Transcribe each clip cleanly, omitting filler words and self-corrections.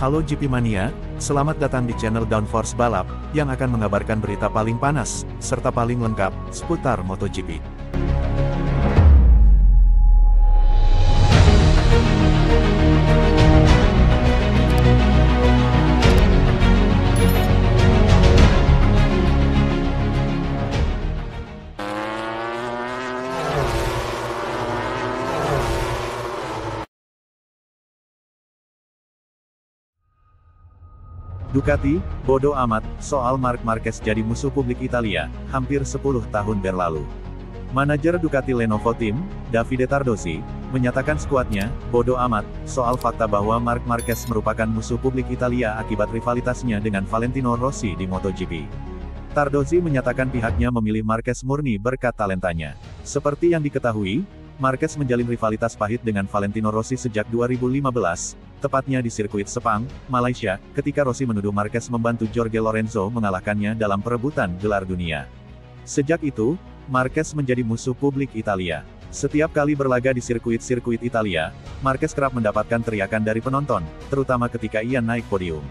Halo GP Mania, selamat datang di channel Downforce Balap, yang akan mengabarkan berita paling panas, serta paling lengkap, seputar MotoGP. Ducati, bodo amat, soal Marc Marquez jadi musuh publik Italia, hampir 10 tahun berlalu. Manajer Ducati Lenovo Team, Davide Tardozzi, menyatakan skuadnya, bodo amat, soal fakta bahwa Marc Marquez merupakan musuh publik Italia akibat rivalitasnya dengan Valentino Rossi di MotoGP. Tardozzi menyatakan pihaknya memilih Marquez murni berkat talentanya. Seperti yang diketahui, Marquez menjalin rivalitas pahit dengan Valentino Rossi sejak 2015, tepatnya di sirkuit Sepang, Malaysia, ketika Rossi menuduh Marquez membantu Jorge Lorenzo mengalahkannya dalam perebutan gelar dunia. Sejak itu, Marquez menjadi musuh publik Italia. Setiap kali berlaga di sirkuit-sirkuit Italia, Marquez kerap mendapatkan teriakan dari penonton, terutama ketika ia naik podium.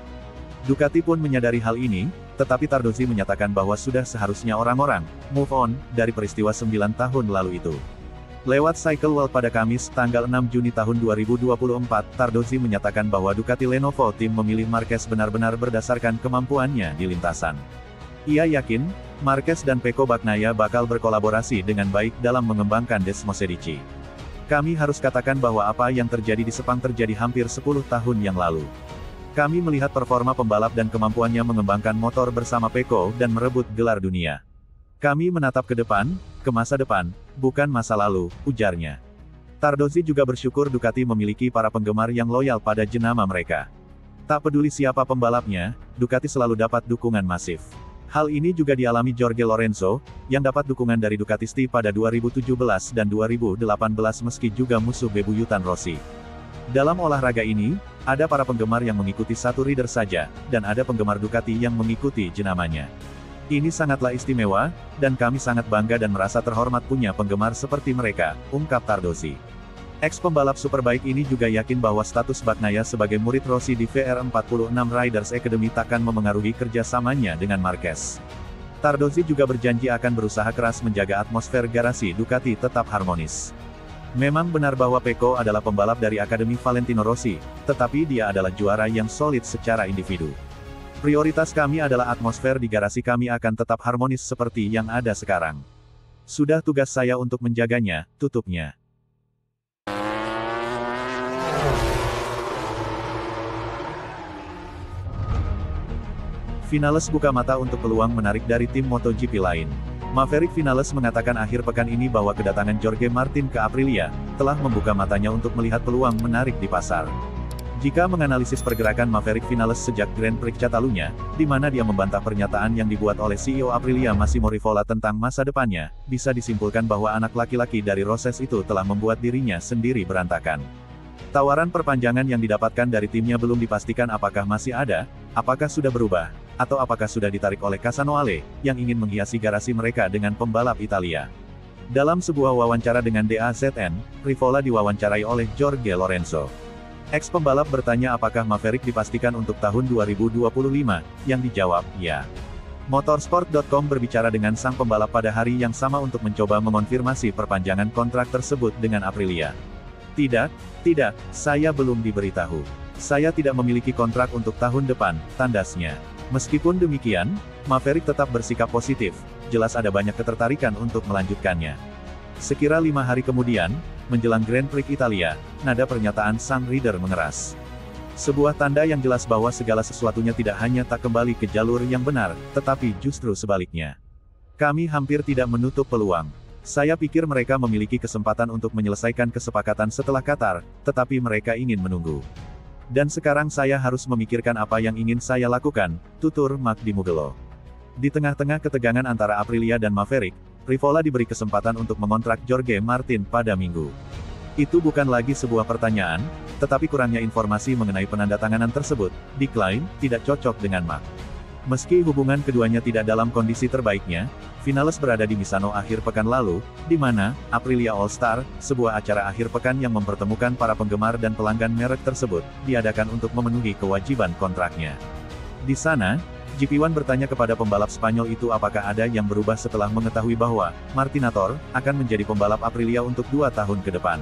Ducati pun menyadari hal ini, tetapi Tardozzi menyatakan bahwa sudah seharusnya orang-orang move on dari peristiwa 9 tahun lalu itu. Lewat Cycle World pada Kamis, tanggal 6 Juni tahun 2024, Tardozzi menyatakan bahwa Ducati Lenovo Team memilih Marquez benar-benar berdasarkan kemampuannya di lintasan. Ia yakin, Marquez dan Pecco Bagnaia bakal berkolaborasi dengan baik dalam mengembangkan Desmosedici. Kami harus katakan bahwa apa yang terjadi di Sepang terjadi hampir 10 tahun yang lalu. Kami melihat performa pembalap dan kemampuannya mengembangkan motor bersama Pecco dan merebut gelar dunia. Kami menatap ke depan, ke masa depan, bukan masa lalu, ujarnya. Tardozzi juga bersyukur Ducati memiliki para penggemar yang loyal pada jenama mereka. Tak peduli siapa pembalapnya, Ducati selalu dapat dukungan masif. Hal ini juga dialami Jorge Lorenzo, yang dapat dukungan dari Ducatisti pada 2017 dan 2018 meski juga musuh bebuyutan Rossi. Dalam olahraga ini, ada para penggemar yang mengikuti satu rider saja, dan ada penggemar Ducati yang mengikuti jenamanya. Ini sangatlah istimewa, dan kami sangat bangga dan merasa terhormat punya penggemar seperti mereka, ungkap Tardozzi. Ex-pembalap superbike ini juga yakin bahwa status Bagnaia sebagai murid Rossi di VR46 Riders Academy takkan memengaruhi kerjasamanya dengan Marquez. Tardozzi juga berjanji akan berusaha keras menjaga atmosfer garasi Ducati tetap harmonis. Memang benar bahwa Pecco adalah pembalap dari Akademi Valentino Rossi, tetapi dia adalah juara yang solid secara individu. Prioritas kami adalah atmosfer di garasi kami akan tetap harmonis seperti yang ada sekarang. Sudah tugas saya untuk menjaganya, tutupnya. Vinales buka mata untuk peluang menarik dari tim MotoGP lain. Maverick Vinales mengatakan akhir pekan ini bahwa kedatangan Jorge Martin ke Aprilia telah membuka matanya untuk melihat peluang menarik di pasar. Jika menganalisis pergerakan Maverick Vinales sejak Grand Prix Catalunya, di mana dia membantah pernyataan yang dibuat oleh CEO Aprilia Massimo Rivola tentang masa depannya, bisa disimpulkan bahwa anak laki-laki dari Roses itu telah membuat dirinya sendiri berantakan. Tawaran perpanjangan yang didapatkan dari timnya belum dipastikan apakah masih ada, apakah sudah berubah, atau apakah sudah ditarik oleh Casanoale, yang ingin menghiasi garasi mereka dengan pembalap Italia. Dalam sebuah wawancara dengan DAZN, Rivola diwawancarai oleh Jorge Lorenzo. Ex-pembalap bertanya apakah Maverick dipastikan untuk tahun 2025, yang dijawab, ya. Motorsport.com berbicara dengan sang pembalap pada hari yang sama untuk mencoba mengonfirmasi perpanjangan kontrak tersebut dengan Aprilia. Tidak, saya belum diberitahu. Saya tidak memiliki kontrak untuk tahun depan, tandasnya. Meskipun demikian, Maverick tetap bersikap positif, jelas ada banyak ketertarikan untuk melanjutkannya. Sekira 5 hari kemudian, menjelang Grand Prix Italia, nada pernyataan sang rider mengeras. Sebuah tanda yang jelas bahwa segala sesuatunya tidak hanya tak kembali ke jalur yang benar, tetapi justru sebaliknya. Kami hampir tidak menutup peluang. Saya pikir mereka memiliki kesempatan untuk menyelesaikan kesepakatan setelah Qatar, tetapi mereka ingin menunggu. Dan sekarang saya harus memikirkan apa yang ingin saya lakukan, tutur Mark Di Mugello. Di tengah-tengah ketegangan antara Aprilia dan Maverick, Rivola diberi kesempatan untuk mengontrak Jorge Martin pada Minggu. Itu bukan lagi sebuah pertanyaan, tetapi kurangnya informasi mengenai penandatanganan tersebut, diklaim, tidak cocok dengan Mark. Meski hubungan keduanya tidak dalam kondisi terbaiknya, Vinales berada di Misano akhir pekan lalu, di mana Aprilia All Star, sebuah acara akhir pekan yang mempertemukan para penggemar dan pelanggan merek tersebut, diadakan untuk memenuhi kewajiban kontraknya. Di sana, GP1 bertanya kepada pembalap Spanyol itu apakah ada yang berubah setelah mengetahui bahwa Martinator akan menjadi pembalap Aprilia untuk 2 tahun ke depan.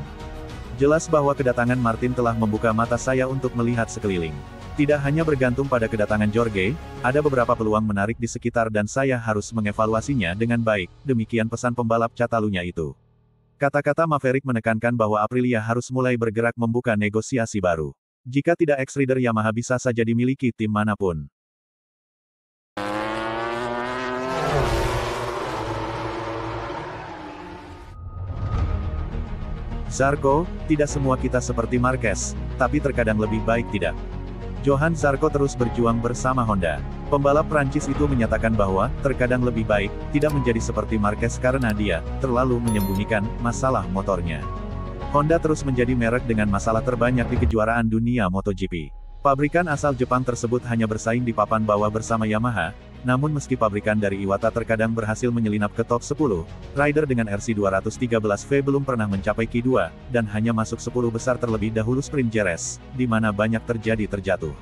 Jelas bahwa kedatangan Martin telah membuka mata saya untuk melihat sekeliling. Tidak hanya bergantung pada kedatangan Jorge, ada beberapa peluang menarik di sekitar dan saya harus mengevaluasinya dengan baik, demikian pesan pembalap Catalunya itu. Kata-kata Maverick menekankan bahwa Aprilia harus mulai bergerak membuka negosiasi baru. Jika tidak ex-rider Yamaha bisa saja dimiliki tim manapun. Zarco, tidak semua kita seperti Marquez, tapi terkadang lebih baik tidak. Johann Zarco terus berjuang bersama Honda. Pembalap Prancis itu menyatakan bahwa, terkadang lebih baik, tidak menjadi seperti Marquez karena dia, terlalu menyembunyikan, masalah motornya. Honda terus menjadi merek dengan masalah terbanyak di kejuaraan dunia MotoGP. Pabrikan asal Jepang tersebut hanya bersaing di papan bawah bersama Yamaha, namun meski pabrikan dari Iwata terkadang berhasil menyelinap ke top 10, rider dengan RC213V belum pernah mencapai Q2, dan hanya masuk 10 besar terlebih dahulu sprint Jerez, di mana banyak terjadi terjatuh.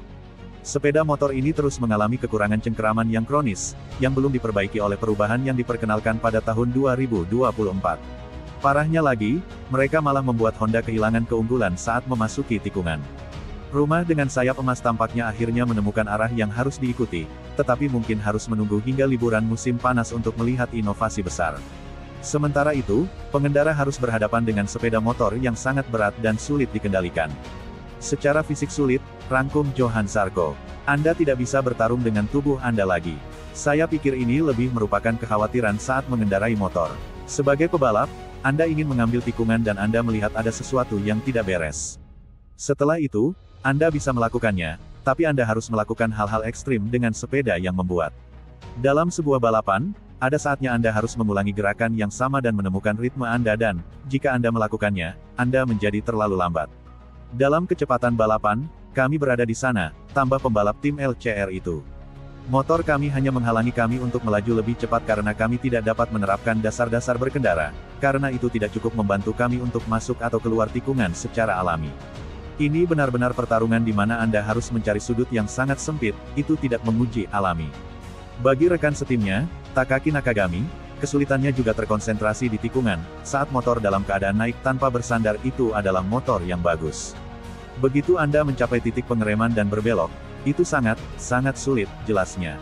Sepeda motor ini terus mengalami kekurangan cengkeraman yang kronis, yang belum diperbaiki oleh perubahan yang diperkenalkan pada tahun 2024. Parahnya lagi, mereka malah membuat Honda kehilangan keunggulan saat memasuki tikungan. Rumah dengan sayap emas tampaknya akhirnya menemukan arah yang harus diikuti, tetapi mungkin harus menunggu hingga liburan musim panas untuk melihat inovasi besar. Sementara itu, pengendara harus berhadapan dengan sepeda motor yang sangat berat dan sulit dikendalikan. Secara fisik sulit, rangkum Johann Zarco. Anda tidak bisa bertarung dengan tubuh Anda lagi. Saya pikir ini lebih merupakan kekhawatiran saat mengendarai motor. Sebagai pebalap, Anda ingin mengambil tikungan dan Anda melihat ada sesuatu yang tidak beres. Setelah itu, Anda bisa melakukannya, tapi Anda harus melakukan hal-hal ekstrim dengan sepeda yang membuat. Dalam sebuah balapan, ada saatnya Anda harus mengulangi gerakan yang sama dan menemukan ritme Anda dan, jika Anda melakukannya, Anda menjadi terlalu lambat. Dalam kecepatan balapan, kami berada di sana, tambah pembalap tim LCR itu. Motor kami hanya menghalangi kami untuk melaju lebih cepat karena kami tidak dapat menerapkan dasar-dasar berkendara, karena itu tidak cukup membantu kami untuk masuk atau keluar tikungan secara alami. Ini benar-benar pertarungan di mana Anda harus mencari sudut yang sangat sempit, itu tidak menguji alami. Bagi rekan setimnya, Takaki Nakagami, kesulitannya juga terkonsentrasi di tikungan, saat motor dalam keadaan naik tanpa bersandar itu adalah motor yang bagus. Begitu Anda mencapai titik pengereman dan berbelok, itu sangat sulit, jelasnya.